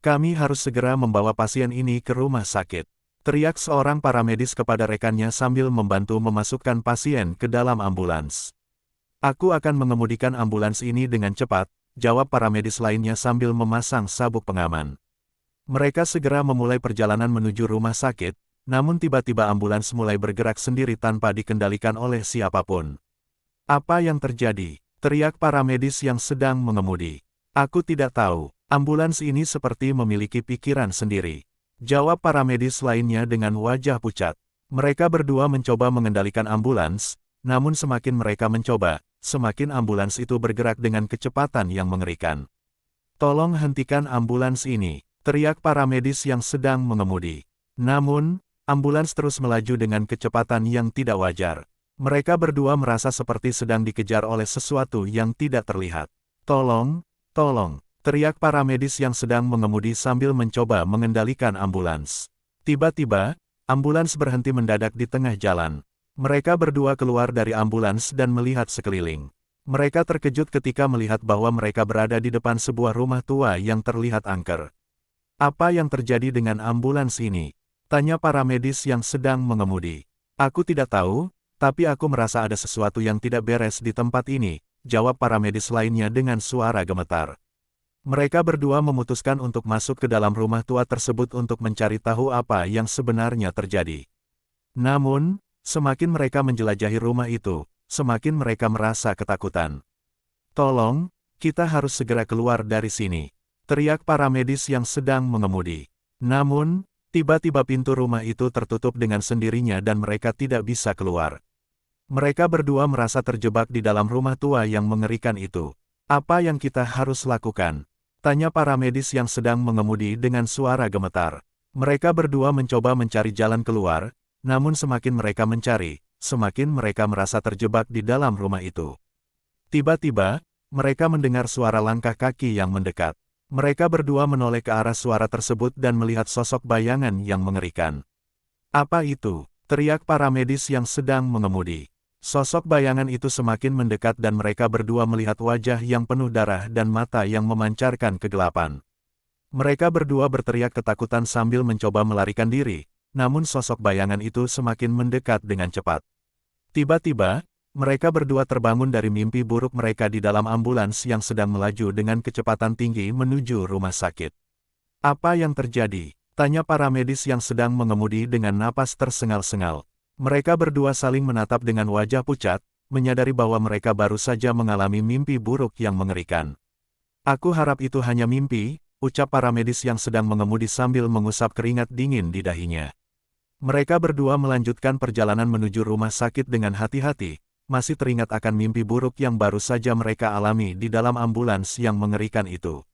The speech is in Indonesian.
Kami harus segera membawa pasien ini ke rumah sakit. Teriak seorang paramedis kepada rekannya sambil membantu memasukkan pasien ke dalam ambulans. Aku akan mengemudikan ambulans ini dengan cepat, jawab paramedis lainnya sambil memasang sabuk pengaman. Mereka segera memulai perjalanan menuju rumah sakit, namun tiba-tiba ambulans mulai bergerak sendiri tanpa dikendalikan oleh siapapun. Apa yang terjadi? Teriak paramedis yang sedang mengemudi. Aku tidak tahu. Ambulans ini seperti memiliki pikiran sendiri, jawab paramedis lainnya dengan wajah pucat. Mereka berdua mencoba mengendalikan ambulans, namun semakin mereka mencoba, semakin ambulans itu bergerak dengan kecepatan yang mengerikan. Tolong hentikan ambulans ini, teriak paramedis yang sedang mengemudi. Namun, ambulans terus melaju dengan kecepatan yang tidak wajar. Mereka berdua merasa seperti sedang dikejar oleh sesuatu yang tidak terlihat. Tolong, tolong, teriak paramedis yang sedang mengemudi sambil mencoba mengendalikan ambulans. Tiba-tiba, ambulans berhenti mendadak di tengah jalan. Mereka berdua keluar dari ambulans dan melihat sekeliling. Mereka terkejut ketika melihat bahwa mereka berada di depan sebuah rumah tua yang terlihat angker. Apa yang terjadi dengan ambulans ini? Tanya paramedis yang sedang mengemudi. Aku tidak tahu, tapi aku merasa ada sesuatu yang tidak beres di tempat ini, jawab paramedis lainnya dengan suara gemetar. Mereka berdua memutuskan untuk masuk ke dalam rumah tua tersebut untuk mencari tahu apa yang sebenarnya terjadi. Namun, semakin mereka menjelajahi rumah itu, semakin mereka merasa ketakutan. Tolong, kita harus segera keluar dari sini, teriak paramedis yang sedang mengemudi. Namun, tiba-tiba pintu rumah itu tertutup dengan sendirinya dan mereka tidak bisa keluar. Mereka berdua merasa terjebak di dalam rumah tua yang mengerikan itu. Apa yang kita harus lakukan? Tanya paramedis yang sedang mengemudi dengan suara gemetar. Mereka berdua mencoba mencari jalan keluar, namun semakin mereka mencari, semakin mereka merasa terjebak di dalam rumah itu. Tiba-tiba, mereka mendengar suara langkah kaki yang mendekat. Mereka berdua menoleh ke arah suara tersebut dan melihat sosok bayangan yang mengerikan. Apa itu? Teriak paramedis yang sedang mengemudi. Sosok bayangan itu semakin mendekat dan mereka berdua melihat wajah yang penuh darah dan mata yang memancarkan kegelapan. Mereka berdua berteriak ketakutan sambil mencoba melarikan diri, namun sosok bayangan itu semakin mendekat dengan cepat. Tiba-tiba, mereka berdua terbangun dari mimpi buruk mereka di dalam ambulans yang sedang melaju dengan kecepatan tinggi menuju rumah sakit. Apa yang terjadi? Tanya paramedis yang sedang mengemudi dengan napas tersengal-sengal. Mereka berdua saling menatap dengan wajah pucat, menyadari bahwa mereka baru saja mengalami mimpi buruk yang mengerikan. Aku harap itu hanya mimpi, ucap paramedis yang sedang mengemudi sambil mengusap keringat dingin di dahinya. Mereka berdua melanjutkan perjalanan menuju rumah sakit dengan hati-hati, masih teringat akan mimpi buruk yang baru saja mereka alami di dalam ambulans yang mengerikan itu.